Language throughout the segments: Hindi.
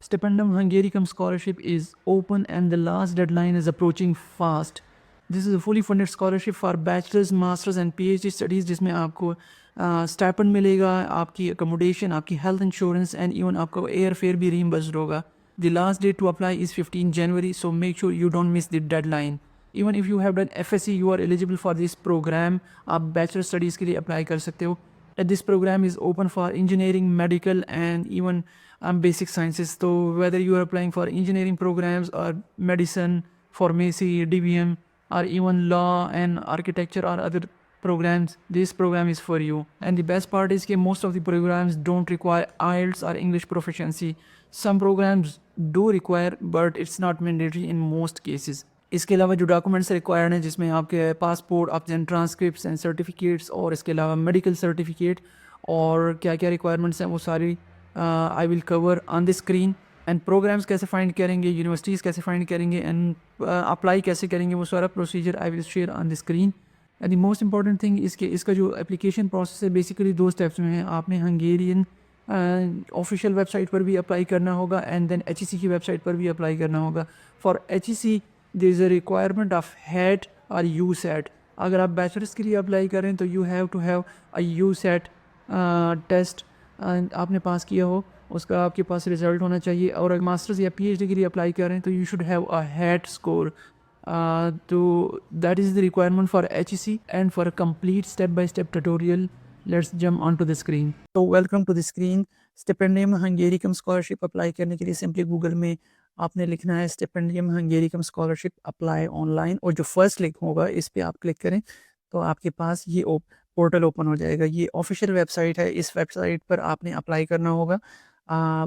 Stipendum Hungarium scholarship is open and the last deadline is approaching fast. This is a fully funded scholarship for bachelor's, master's and PhD studies जिसमें आपको स्टाइपेंड मिलेगा, आपकी अकोमोडेशन, आपकी हेल्थ इंश्योरेंस एंड इवन आपका एयर फेयर भी रीइंबर्स्ड होगा. The last date to apply is 15 January, so make sure you don't miss the deadline. Even if you have done FSC, you are eligible for this program. आप bachelor studies के लिए apply कर सकते हो. This program is open for engineering, medical and even basic sciences. So whether you are applying for engineering programs or medicine, pharmacy, DBM or even law and architecture or other programs, this program is for you. And the best part is that most of the programs don't require IELTS or English proficiency. Some programs do require, but it's not mandatory in most cases. इसके अलावा जो डॉक्यूमेंट्स रिक्वायर्ड हैं जिसमें आपके पासपोर्ट, आपके ट्रांसक्रिप्ट्स एंड सर्टिफिकेट्स और इसके अलावा मेडिकल सर्टिफिकेट और क्या क्या रिक्वायरमेंट्स हैं वो सारी I will cover on the screen. And programs कैसे फाइंड करेंगे, यूनिवर्सिटीज़ कैसे फाइंड करेंगे एंड अप्लाई कैसे करेंगे, वो सारा procedure I will share on the screen. And the most important thing इसका जो एप्लीकेशन प्रोसेस है बेसिकली 2 स्टेप्स में है. आपने हंगेरियन ऑफिशियल वेबसाइट पर भी अप्लाई करना होगा एंड देन HEC की वेबसाइट पर भी अप्लाई करना होगा. For HEC there is a requirement of HAT और USAT. अगर आप बैचलर्स के लिए अप्लाई करें तो you have to have a USAT test आपने पास किया हो, उसका आपके पास रिजल्ट होना चाहिए. और अगर मास्टर्स या PhD के लिए अप्लाई करें तो you should have a hat score. तो that is the requirement for HEC and for a complete step by step tutorial let's jump on to the screen. तो welcome to the screen. Stipendium Hungaricum scholarship apply करने के लिए सिंपली गूगल में आपने लिखना है Stipendium Hungaricum scholarship apply online और जो फर्स्ट लिंक होगा इस पर आप क्लिक करें तो आपके पास ये पोर्टल ओपन हो जाएगा. ये ऑफिशियल वेबसाइट है. इस वेबसाइट पर आपने अप्लाई करना होगा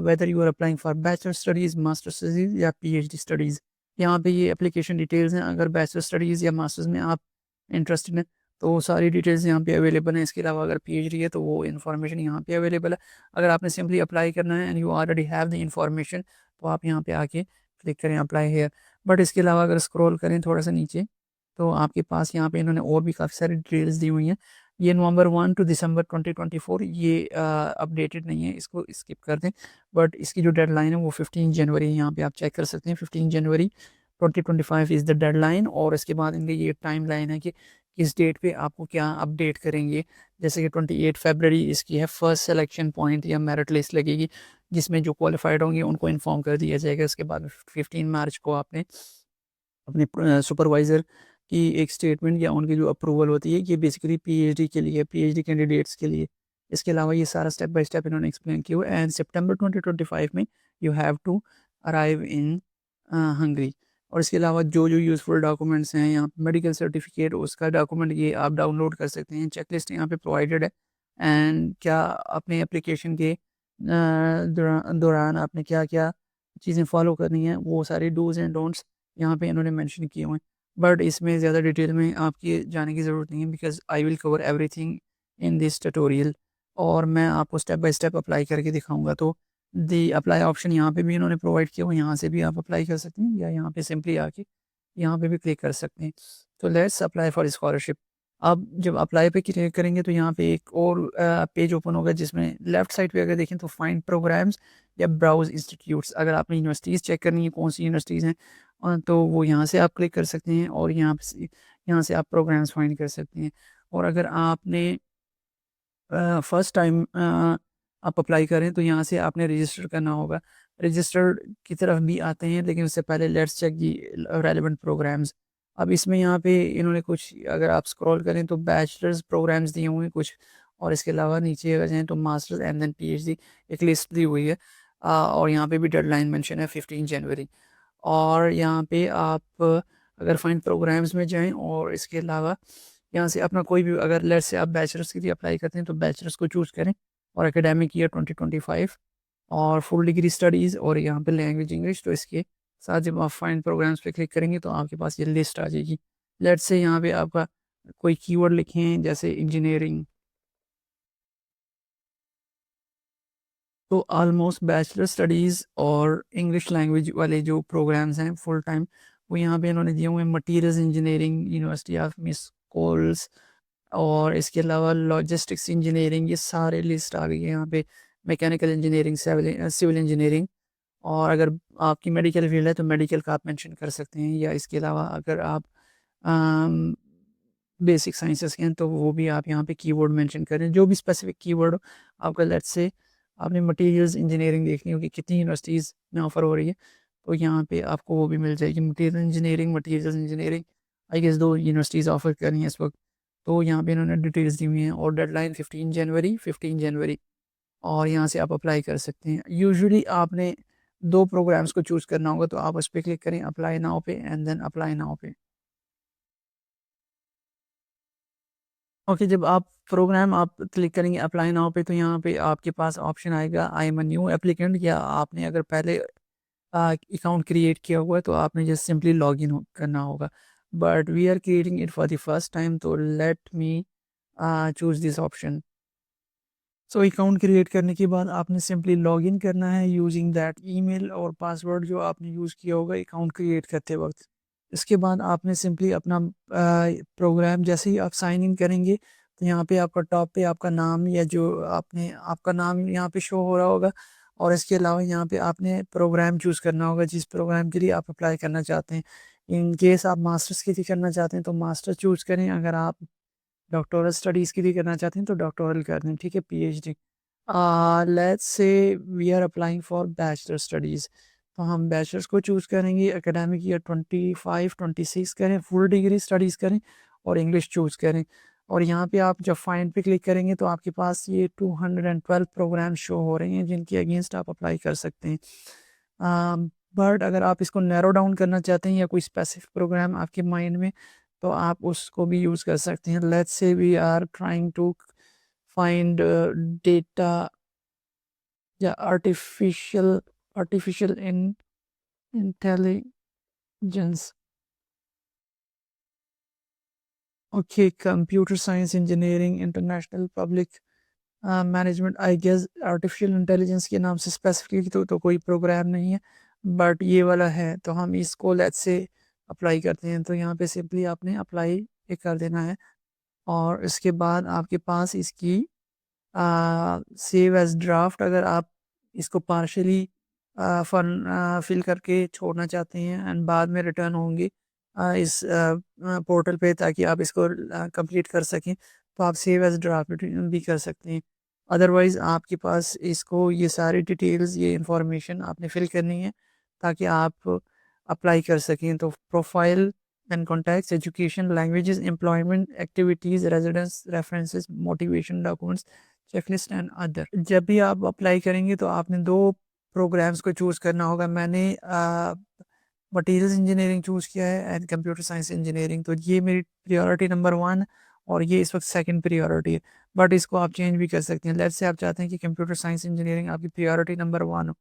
whether you are applying for bachelor studies, master studies या PhD स्टडीज़. यहाँ पे ये एप्लीकेशन डिटेल्स हैं. अगर बैचलर स्टडीज़ या मास्टर्स में आप इंटरेस्टेड हैं तो सारी डिटेल्स यहाँ पे अवेलेबल हैं. इसके अलावा अगर PhD है तो वो इन्फॉर्मेशन यहाँ पे अवेलेबल है. अगर आपने सिंपली अप्लाई करना है and you already have the information तो आप यहाँ पे आके क्लिक करें अप्लाई हेयर. बट इसके अलावा अगर स्क्रॉल करें थोड़ा सा नीचे तो आपके पास यहाँ पे इन्होंने और भी काफ़ी सारी डिटेल्स दी हुई हैं. ये नवंबर 1 टू दिसंबर 2024 ये अपडेटेड नहीं है, इसको स्किप कर दें. बट इसकी जो डेडलाइन है वो 15 जनवरी यहाँ पे आप चेक कर सकते हैं. 15 जनवरी 2025 इज़ द डेडलाइन. और इसके बाद इनके ये टाइम लाइन है कि किस डेट पे आपको क्या अपडेट करेंगे. जैसे कि 28 फरवरी इसकी है फर्स्ट सिलेक्शन पॉइंट या मेरिट लिस्ट लगेगी जिसमें जो क्वालिफाइड होंगे उनको इन्फॉर्म कर दिया जाएगा. उसके बाद 15 मार्च को आपने अपने सुपरवाइज़र की एक स्टेटमेंट या उनकी जो अप्रूवल होती है ये बेसिकली PhD के लिए, PhD कैंडिडेट्स के लिए. इसके अलावा ये सारा स्टेप बाय स्टेप इन्होंने एक्सप्लेन किया हुआ है. एंड सितंबर 2025 में you have to arrive in Hungary. और इसके अलावा जो जो यूज़फुल डॉक्यूमेंट्स हैं यहाँ मेडिकल सर्टिफिकेट उसका डॉक्यूमेंट ये आप डाउनलोड कर सकते हैं. चेकलिस्ट यहाँ पे प्रोवाइडेड है. एंड क्या अपने एप्लीकेशन के दौरान आपने क्या क्या चीज़ें फॉलो करनी है वो सारे डूज़ एंड डोंट्स यहाँ पे इन्होंने मेंशन किए हुए हैं. बट इसमें ज़्यादा डिटेल में आपकी जाने की ज़रूरत नहीं है because I will cover everything in this tutorial. और मैं आपको स्टेप बाय स्टेप अप्लाई करके दिखाऊंगा. तो दी अप्लाई ऑप्शन यहाँ पे भी इन्होंने प्रोवाइड किया हुआ है. यहाँ से भी आप अप्लाई कर सकते हैं या यहाँ पे सिंपली आके यहाँ पे भी क्लिक कर सकते हैं. तो लेट्स अप्लाई फॉर स्कॉलरशिप. अब जब अप्लाई पे क्लिक करेंगे तो यहाँ पे एक और पेज ओपन होगा जिसमें लेफ्ट साइड पे अगर देखें तो फाइंड प्रोग्राम्स या ब्राउज इंस्टीट्यूट्स. अगर आपने यूनिवर्सिटीज़ चेक करनी है कौन सी यूनिवर्सिटीज़ हैं तो वो यहाँ से आप क्लिक कर सकते हैं और यहाँ से आप प्रोग्राम्स फाइंड कर सकते हैं. और अगर आपने फर्स्ट टाइम आप अप्लाई करें तो यहाँ से आपने रजिस्टर करना होगा. रजिस्टर्ड की तरफ भी आते हैं लेकिन उससे पहले let's check the relevant programs. अब इसमें यहाँ पे इन्होंने कुछ अगर आप स्क्रॉल करें तो बैचलर्स प्रोग्राम्स दिए हुए हैं कुछ और इसके अलावा नीचे अगर जाएँ तो मास्टर्स एंड देन PhD एक लिस्ट दी हुई है. और यहाँ पे भी डेडलाइन मेंशन है 15 जनवरी. और यहाँ पे आप अगर फाइंड प्रोग्राम्स में जाएँ और इसके अलावा यहाँ से अपना कोई भी अगर लेट्स से आप बैचलर्स के लिए अप्लाई करते हैं तो बैचलर्स को चूज़ करें और एकेडमिक ईयर 2025 और फुल डिग्री स्टडीज़ और यहाँ पे लैंग्वेज इंग्लिश. तो इसके साथ जब आप फाइंड प्रोग्राम्स पे क्लिक करेंगे तो आपके पास ये लिस्ट आ जाएगी. लेट्स से यहाँ पे आपका कोई कीवर्ड लिखें जैसे इंजीनियरिंग. तो ऑलमोस्ट बैचलर स्टडीज़ और इंग्लिश लैंग्वेज वाले जो प्रोग्राम्स हैं फुल टाइम वो यहाँ पे इन्होंने दिए हुए हैं. Materials engineering university of Miskolc और इसके अलावा लॉजिस्टिक्स इंजीनियरिंग ये सारे लिस्ट आ गई है यहाँ पे. मैकेनिकल इंजीनियरिंग, सिविल इंजीनियरिंग और अगर आपकी मेडिकल फील्ड है तो मेडिकल का आप मेंशन कर सकते हैं, या इसके अलावा अगर आप बेसिक साइंसेस के हैं तो वो भी आप यहाँ पे कीवर्ड मेंशन करें, जो भी स्पेसिफिक कीवर्ड हो आपका। लेट्स से आपने मटेरियल्स इंजीनियरिंग देखनी होगी, कितनी यूनिवर्सिटीज़ में ऑफ़र हो रही है, तो यहाँ पे आपको वो भी मिल जाएगी। Materials engineering I guess 2 universities offer कर रही हैं इस वक्त। तो यहाँ पे इन्होंने डिटेल्स दी हुई हैं, और डेडलाइन 15 जनवरी, और यहाँ से आप अप्लाई कर सकते हैं। यूजुअली आपने 2 प्रोग्राम्स को चूज़ करना होगा, तो आप उस पे क्लिक करें अप्लाई नाउ पे, एंड देन अप्लाई नाउ पे। ओके, जब आप प्रोग्राम आप क्लिक करेंगे अप्लाई नाउ पे, तो यहाँ पे आपके पास ऑप्शन आएगा I am a new applicant, या आपने अगर पहले अकाउंट क्रिएट किया हुआ है तो आपने जस्ट सिंपली लॉगिन करना होगा। But we are creating it for the first time, तो let me choose this option. So account create करने के बाद आपने सिंपली लॉगिन करना है यूजिंग दैट ईमेल और पासवर्ड जो आपने यूज़ किया होगा अकाउंट क्रिएट करते वक्त। इसके बाद आपने सिंपली अपना प्रोग्राम जैसे ही आप साइन इन करेंगे, तो यहाँ पे आपका टॉप पे आपका नाम, या जो आपने आपका नाम यहाँ पे शो हो रहा होगा, और इसके अलावा यहाँ पे आपने प्रोग्राम चूज़ करना होगा जिस प्रोग्राम के लिए आप अप्लाई करना चाहते हैं। इन केस आप मास्टर्स के लिए करना चाहते हैं तो मास्टर चूज़ करें, अगर आप डॉक्टोरल स्टडीज़ के लिए करना चाहते हैं तो डॉक्टोरल कर दें, ठीक है, PhD. Let's say we are applying for bachelor studies, तो हम बैचलर्स को चूज़ करेंगे। एकेडमिक ईयर 25-26 करें, फुल डिग्री स्टडीज़ करें, और इंग्लिश चूज़ करें। और यहाँ पे आप जब फाइंड पे क्लिक करेंगे तो आपके पास ये 212 प्रोग्राम शो हो रहे हैं जिनके अगेंस्ट आप अप्लाई कर सकते हैं। बट अगर आप इसको नैरो डाउन करना चाहते हैं, या कोई स्पेसिफिक प्रोग्राम आपके माइंड में, तो आप उसको भी यूज़ कर सकते हैं। Let's say we are trying to find data, या artificial in intelligence. Okay, computer science engineering international public management, I guess artificial intelligence के नाम से स्पेसिफिकली तो कोई प्रोग्राम नहीं है, बट ये वाला है, तो हम इसको लेट्स से अप्लाई करते हैं। तो यहाँ पे सिंपली आपने अप्लाई कर देना है, और इसके बाद आपके पास इसकी सेव एज़ ड्राफ्ट, अगर आप इसको पार्शियली फिल करके छोड़ना चाहते हैं एंड बाद में रिटर्न होंगे इस पोर्टल पे, ताकि आप इसको कंप्लीट कर सकें, तो आप सेव एज़ ड्राफ्ट भी कर सकते हैं। अदरवाइज़ आपके पास इसको ये सारी डिटेल्स, ये इंफॉर्मेशन आपने फिल करनी है ताकि आप अप्लाई कर सकें। तो profile and contacts, education, languages, employment, activities, residence, references, motivation documents, checklist and other. जब भी आप अप्लाई करेंगे तो आपने 2 प्रोग्राम्स को चूज़ करना होगा। मैंने मटीरियल्स इंजीनियरिंग चूज़ किया है एंड कंप्यूटर साइंस इंजीनियरिंग, तो ये मेरी प्रायोरिटी नंबर 1, और ये इस वक्त सेकंड प्रायोरिटी है। बट इसको आप चेंज भी कर सकते हैं। लेट्स से आप चाहते हैं कि कंप्यूटर साइंस इंजीनियरिंग आपकी प्रायोरिटी नंबर 1 हो,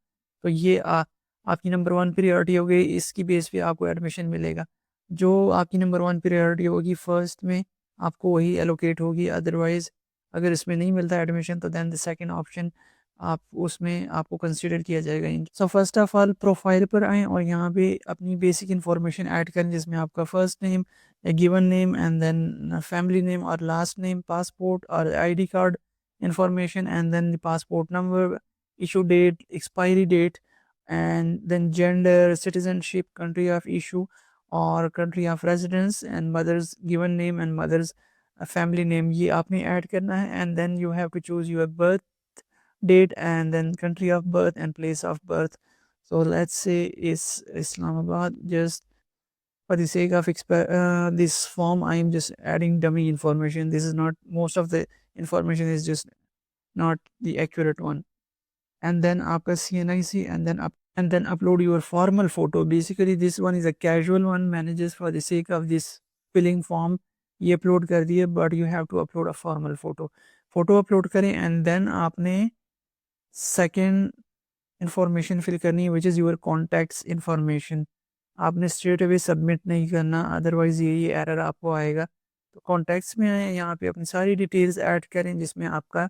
तो ये आपकी नंबर 1 प्रायोरिटी हो गई, इसकी बेस पे आपको एडमिशन मिलेगा। जो आपकी नंबर 1 प्रायोरिटी होगी फर्स्ट में आपको वही एलोकेट होगी, अदरवाइज़ अगर इसमें नहीं मिलता एडमिशन तो देन द सेकंड ऑप्शन आप उसमें आपको कंसीडर किया जाएगा। So first of all profile पर आएँ, और यहाँ पे अपनी बेसिक इन्फॉर्मेशन ऐड करें, जिसमें आपका first name, a given name, and then family name or last name, passport or ID card information, and then the passport number, issue date, expiry date, and then gender, citizenship, country of issue or country of residence, and mother's given name and mother's family name, ये आपने ऐड करना है। and then you have to choose your birth date, and then country of birth and place of birth. So let's say it's Islamabad. Just for the sake of this form, I am just adding dummy information. This is not, most of the information is just not the accurate one. And then आपका CNIC, and then upload your formal photo. Basically this one is a casual one, मैंने just for the sake of this filling form ये upload कर दिए, but you have to upload a formal photo. Photo upload करें, एंड देन आपने सेकेंड इंफॉर्मेशन फिल करनी है, which is your contacts information. आपने स्ट्रेट अवे सबमिट नहीं करना, अदरवाइज़ ये एरर आपको आएगा। तो कॉन्टैक्ट्स में आए, यहाँ पे अपनी सारी डिटेल्स ऐड करें, जिसमें आपका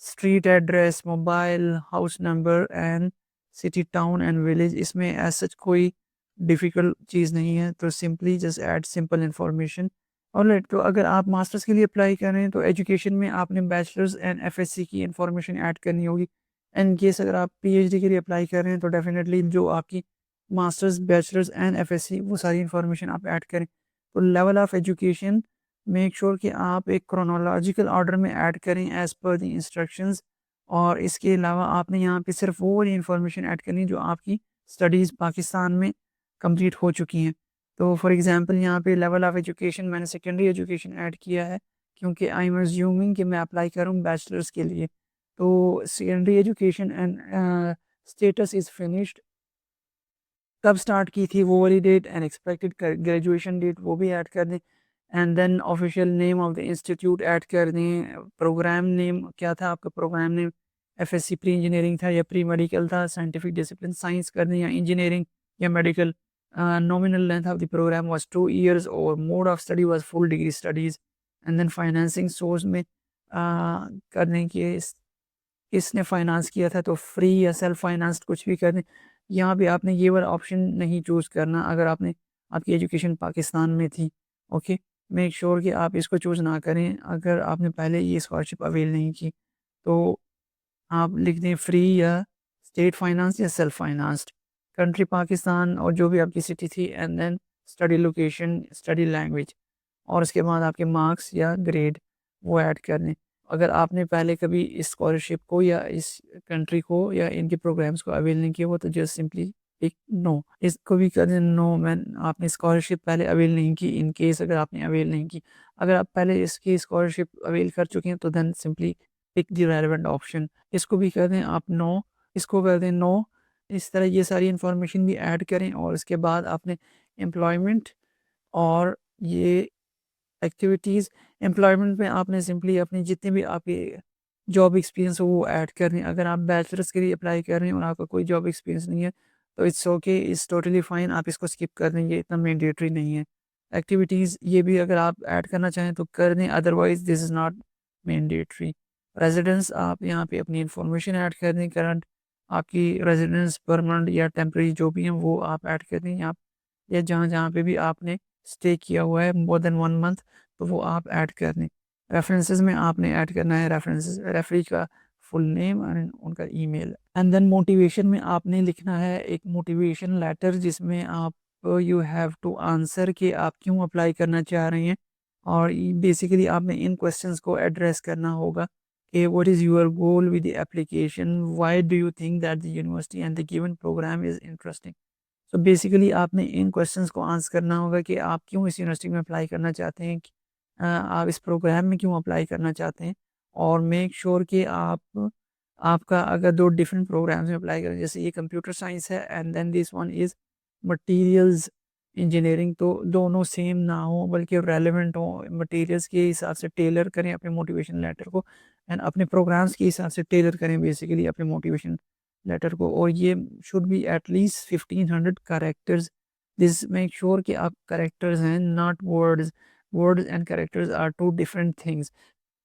street address, mobile, house number, and city, town and village. इसमें एज सच कोई डिफ़िकल्ट चीज़ नहीं है, तो simply just add simple information. Alright, तो अगर आप मास्टर्स के लिए अप्लाई कर रहे हैं तो एजुकेशन में आपने बैचलर्स एंड एफएससी की इंफॉर्मेशन ऐड करनी होगी। इन केस अगर आप पीएचडी के लिए अप्लाई कर रहे हैं तो डेफिनेटली जो आपकी मास्टर्स, बैचलर्स एंड एफएससी वो सारी इन्फॉर्मेशन आप ऐड करें। तो level of education make sure कि आप एक क्रोनोलॉजिकल ऑर्डर में ऐड करें एज़ पर द इंस्ट्रक्शंस। और इसके अलावा आपने यहाँ पे सिर्फ वो वाली इन्फॉर्मेशन ऐड करनी है जो आपकी स्टडीज़ पाकिस्तान में कंप्लीट हो चुकी हैं। तो फॉर एग्ज़ाम्पल यहाँ पे लेवल ऑफ़ एजुकेशन मैंने सेकेंडरी एजुकेशन ऐड किया है, क्योंकि आई एम अज्यूमिंग कि मैं अप्लाई करूँ बैचलर्स के लिए। तो secondary education and status is finished, कब स्टार्ट की थी वो वाली date and expected graduation date वो भी ऐड कर दें। And then official name of the institute add कर दें। प्रोग्राम नेम क्या था आपका, program name FSc pre engineering था या प्री मेडिकल था, साइंटिफिक डिसिप्लिन साइंस कर दें या इंजीनियरिंग या medical. Nominal length of the program was 2 years और mode of study was full degree studies. And then financing source में कर दें कि किसने फाइनेंस किया था, तो फ्री या सेल्फ फाइनेंस्ड कुछ भी कर दें। यहाँ पे आपने ये वाला ऑप्शन नहीं चूज़ करना अगर आपने आपकी एजुकेशन पाकिस्तान में थी। ओके, मेक श्योर कि आप इसको चूज़ ना करें अगर आपने पहले ये स्कॉलरशिप अवेल नहीं की। तो आप लिख दें फ्री या स्टेट फाइनेंस या सेल्फ फाइनेंस्ड, कंट्री पाकिस्तान और जो भी आपकी सिटी थी, and then study location, study language और उसके बाद आपके मार्क्स या ग्रेड वो ऐड कर दें। अगर आपने पहले कभी इस स्कॉलरशिप को या इस कंट्री को या इनके प्रोग्राम्स को अवेल नहीं किया हुआ तो जस्ट सिंपली टिक नो। इसको भी कर दें नो, मैन आपने स्कॉलरशिप पहले अवेल नहीं की, इन केस अगर आपने अवेल नहीं की। अगर आप पहले इसकी स्कॉलरशिप अवेल कर चुके हैं तो then simply tick the relevant option. इसको भी कर दें आप नो, इसको कर दें नो। इस तरह ये सारी इन्फॉर्मेशन भी ऐड करें और इसके बाद आपने एम्प्लॉयमेंट और ये एक्टिविटीज़, एम्प्लॉयमेंट में आपने सिंपली अपनी जितने भी आपके जॉब एक्सपीरियंस हो वो ऐड करने हैं। अगर आप बैचलर्स के लिए अप्लाई कर रहे हैं और आपका कोई जॉब एक्सपीरियंस नहीं है तो it's okay, it's totally fine, आप इसको स्किप कर दें, ये इतना मैंडेटरी नहीं है। एक्टिविटीज़ ये भी अगर आप ऐड करना चाहें तो कर दें, otherwise this is not mandatory. Residence आप यहाँ पे अपनी इन्फॉर्मेशन ऐड कर दें, करंट आपकी रेज़िडेंस परमानेंट या टेम्परेरी जो भी हैं वो आप ऐड कर दें आप, या जहाँ-जहाँ पे भी आपने स्टे किया हुआ है मोर देन 1 मंथ तो वो आप ऐड कर दें। रेफ़रेंसेस में आपने ऐड करना है रेफ़रेंसेस रेफ़री का फुल नेम एंड उनका ईमेल। एंड देन मोटिवेशन में आपने लिखना है एक मोटिवेशन लेटर जिसमें आप यू हैव टू आंसर कि आप क्यों अप्लाई करना चाह रहे हैं। और बेसिकली आपने इन क्वेश्चंस को एड्रेस करना होगा कि what is your goal with the application, why do you think that the university and the given program is interesting. So basically आपने इन क्वेश्चंस को आंसर करना होगा कि आप क्यों इस यूनिवर्सिटी में अप्लाई करना चाहते हैं, आप इस प्रोग्राम में क्यों अप्लाई करना चाहते हैं। और मेक श्योर कि आप आपका अगर 2 डिफरेंट प्रोग्राम्स में अप्लाई करें, जैसे ये कंप्यूटर साइंस है and then this one is materials engineering, तो दोनों सेम ना हो बल्कि रेलेवेंट हो। मटीरियल्स के हिसाब से टेलर करें अपने मोटिवेशन लेटर को एंड अपने प्रोग्राम्स के हिसाब से टेलर करें बेसिकली अपने मोटिवेशन लेटर को। और ये should be at least 1500 characters. This make sure कि आप कैरेक्टर्स हैं, not words. Words and characters are two different things.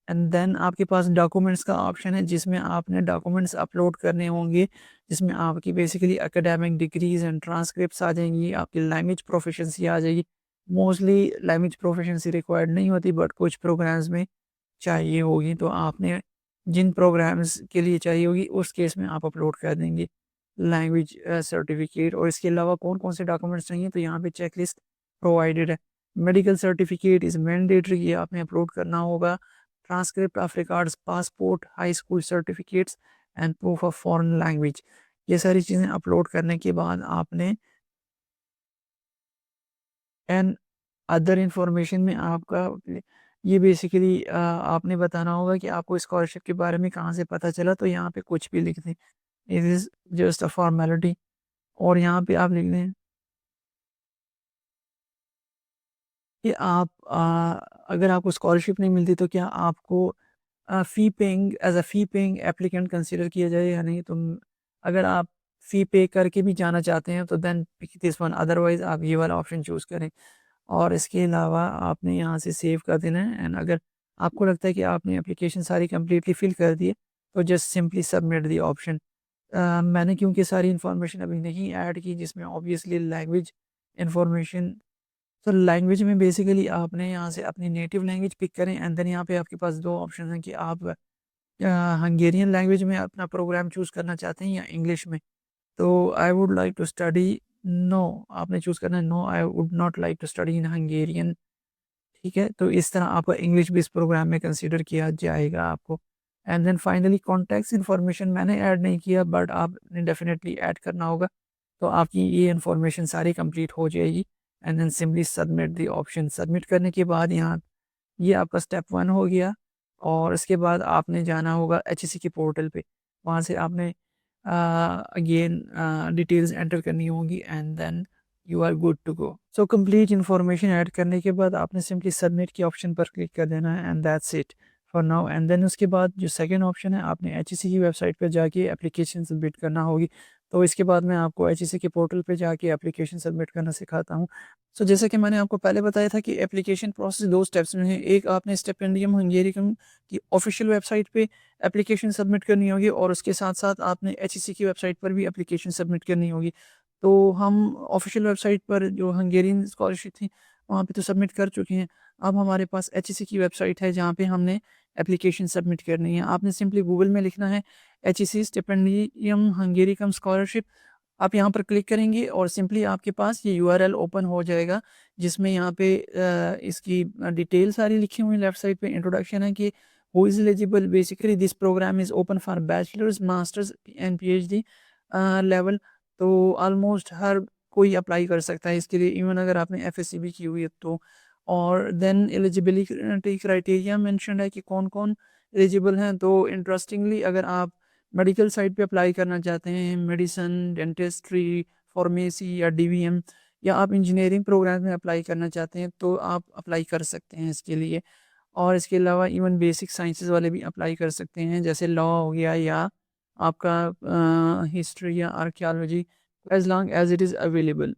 And then आपके पास डॉक्यूमेंट्स का ऑप्शन है जिसमें आपने डॉक्यूमेंट्स अपलोड करने होंगे, जिसमें आपकी basically academic degrees and transcripts आ जाएंगी, आपकी लैंग्वेज प्रोफिशिएंसी आ जाएगी। मोस्टली लैंग्वेज प्रोफिशिएंसी रिक्वायर्ड नहीं होती बट कुछ प्रोग्राम्स में चाहिए होगी, तो आपने जिन प्रोग्राम्स के लिए चाहिए होगी उस केस में आप अपलोड कर देंगे लैंग्वेज सर्टिफिकेट। और इसके अलावा कौन कौन से डॉक्यूमेंट्स चाहिए तो यहाँ पे चेकलिस्ट प्रोवाइडेड है। मेडिकल सर्टिफिकेट इज़ मैंडेटरी, ये आपने अपलोड करना होगा। Transcript of records, passport, high school certificates and proof of foreign language, ये सारी चीज़ें अपलोड करने के बाद आपने एंड अदर इन्फॉर्मेशन में आपका ये बेसिकली आपने बताना होगा कि आपको स्कॉलरशिप के बारे में कहाँ से पता चला, तो यहाँ पे कुछ भी लिख दें, it is just a formality. और यहाँ पे आप लिख दें कि आप अगर आपको स्कॉलरशिप नहीं मिलती तो क्या आपको fee paying as a fee paying applicant consider किया जाए या नहीं। तो अगर आप फ़ी पे करके भी जाना चाहते हैं तो then pick this one, otherwise आप ये वाला ऑप्शन चूज़ करें। और इसके अलावा आपने यहाँ से सेव कर देना है एंड अगर आपको लगता है कि आपने एप्लीकेशन सारी कंप्लीटली फिल कर दी है तो just simply submit the option. मैंने क्योंकि सारी इन्फॉर्मेशन अभी नहीं ऐड की जिसमें ऑब्वियसली लैंग्वेज इन्फॉर्मेशन, तो लैंग्वेज में बेसिकली आपने यहाँ से अपनी नेटिव लैंग्वेज पिक करें एंड देन यहाँ पे आपके पास 2 ऑप्शन हैं कि आप हंगेरियन लैंग्वेज में अपना प्रोग्राम चूज़ करना चाहते हैं या इंग्लिश में, तो I would like to study no, आपने चूज़ करना है no, I would not like to study in Hungarian. ठीक है, तो इस तरह आपका इंग्लिश भी इस प्रोग्राम में कंसीडर किया जाएगा आपको। And then finally contacts information मैंने ऐड नहीं किया, बट आपने डेफिनेटली ऐड करना होगा। तो आपकी ये इन्फॉर्मेशन सारी कंप्लीट हो जाएगी। And then simply submit the option. Submit करने के बाद यहाँ ये आपका स्टेप 1 हो गया, और इसके बाद आपने जाना होगा एचईसी के पोर्टल पे। वहाँ से आपने अगेन डिटेल्स एंटर करनी होंगी, and then you are good to go. So complete information add करने के बाद आपने सिंपली सबमिट के ऑप्शन पर क्लिक कर देना है, and that's it for now. And then उसके बाद जो सेकंड ऑप्शन है, आपने एचईसी की वेबसाइट पर जाके एप्लीकेशन सबमिट करना होगी। तो इसके बाद मैं आपको एचईसी के पोर्टल पे जाके एप्लीकेशन सबमिट करना सिखाता हूँ। सो जैसे कि मैंने आपको पहले बताया था कि एप्लीकेशन प्रोसेस 2 स्टेप्स में है। एक, आपने स्टिपेंडियम हंगेरियम की ऑफ़िशियल वेबसाइट पे एप्लीकेशन सबमिट करनी होगी, और उसके साथ-साथ आपने एचईसी की वेबसाइट पर भी एप्लीकेशन सबमिट करनी होगी। तो हम ऑफ़िशियल वेबसाइट पर जो हंगेरियन स्कॉलरशिप थी, वहाँ पे तो सबमिट कर चुके हैं। अब हमारे पास एचईसी की वेबसाइट है, जहाँ पे हमने एप्लीकेशन सबमिट करनी है। आपने सिंपली गूगल में लिखना है एचईसी स्टिपेंडियम हंगेरियम स्कॉलरशिप। आप यहाँ पर क्लिक करेंगे और सिंपली आपके पास ये यूआरएल ओपन हो जाएगा, जिसमें यहाँ पे इसकी डिटेल सारी लिखी हुई लेफ्ट साइड पे इंट्रोडक्शन है कि who is eligible. Basically this program is open for bachelors, masters and PhD level. तो ऑलमोस्ट हर कोई अप्लाई कर सकता है इसके लिए, इवन अगर आपने एफएससी भी की हुई है तो। और देन एलिजिबिलिटी क्राइटेरिया मेंशन्ड है कि कौन-कौन एलिजिबल हैं। तो इंटरेस्टिंगली, अगर आप मेडिकल साइड पे अप्लाई करना चाहते हैं, मेडिसिन, डेंटिस्ट्री, फार्मेसी या डीवीएम, या आप इंजीनियरिंग प्रोग्राम में अप्लाई करना चाहते हैं, तो आप अप्लाई कर सकते हैं इसके लिए। और इसके अलावा इवन बेसिक साइंसेज़ वाले भी अप्लाई कर सकते हैं, जैसे लॉ हो गया, या आपका हिस्ट्री या archaeology, as long as it is available.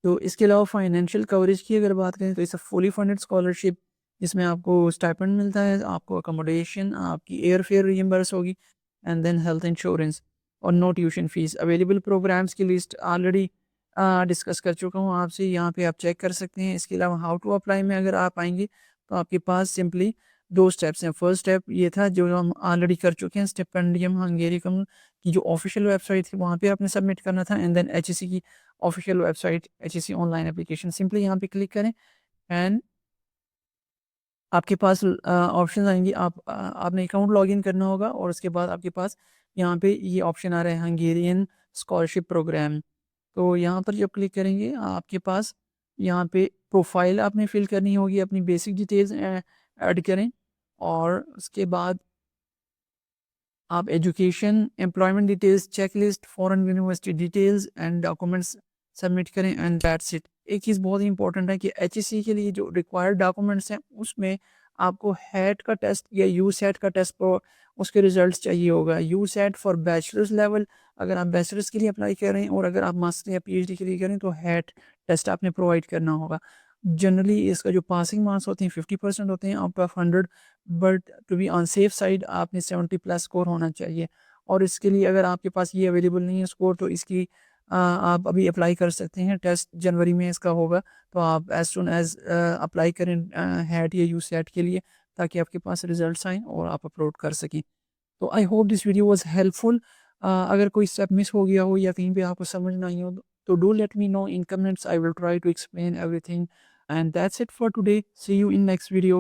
तो इसके अलावा फाइनेंशियल कवरेज की अगर बात करें, तो it's a fully funded scholarship, जिसमें आपको स्टाइपेंड मिलता है, आपको अकोमोडेशन, आपकी एयर फेयर रिइम्बर्स होगी, एंड देन हेल्थ इंश्योरेंस, और no tuition fees. Available programs की लिस्ट ऑलरेडी डिस्कस कर चुका हूँ आपसे, यहाँ पे आप चेक कर सकते हैं। इसके अलावा हाउ टू अप्लाई में अगर आप आएंगे, तो आपके पास सिंपली 2 स्टेप्स हैं। फर्स्ट स्टेप ये था जो हम ऑलरेडी कर चुके हैं, स्टिपेंडियम हंगेरिकम की जो ऑफिशियल वेबसाइट थी, वहाँ पे आपने सबमिट करना था। एंड देन एचईसी की official website, HEC online application, simply यहाँ पे क्लिक करें, एंड आपके पास ऑप्शन आएंगी। आपने अकाउंट लॉगिन करना होगा, और उसके बाद आपके पास यहाँ पे ये ऑप्शन आ रहा है, हंगेरियन स्कॉलरशिप प्रोग्राम। तो यहाँ पर जब क्लिक करेंगे, आपके पास यहाँ पे प्रोफाइल आपने फिल करनी होगी, अपनी बेसिक डिटेल्स ऐड करें, और उसके बाद आप education, employment details, checklist, foreign university details and documents submit करें, एंड दैट्स इट। एक चीज़ बहुत ही इंपॉर्टेंट है कि एचईसी के लिए जो रिक्वायर्ड डॉक्यूमेंट्स हैं, उसमें आपको हैट का टेस्ट या यू सेट का टेस्ट पर उसके रिजल्ट्स चाहिए होगा। You set for bachelors level, अगर आप बैचलर्स के लिए अप्लाई कर रहे हैं, और अगर आप मास्टर या पीएचडी के लिए करें, तो हैट टेस्ट आपने प्रोवाइड करना होगा। जनरली इसका जो पासिंग मार्क्स होते हैं 50% होते हैं out of 100, but to be on safe side आपने 70 प्लस स्कोर होना चाहिए। और इसके लिए अगर आपके पास ये अवेलेबल नहीं है स्कोर, तो इसकी आप अभी अप्लाई कर सकते हैं। टेस्ट जनवरी में इसका होगा, तो आप एज सुन एज अप्लाई करें हैट या यू सेट के लिए, ताकि आपके पास रिजल्ट्स आएँ और आप अपलोड कर सकें। तो I hope this video was helpful. अगर कोई स्टेप मिस हो गया हो, या कहीं पे आपको समझ ना आई हो, तो do let me know in comments, I will try to explain everything. And that's it for today, see you in next video.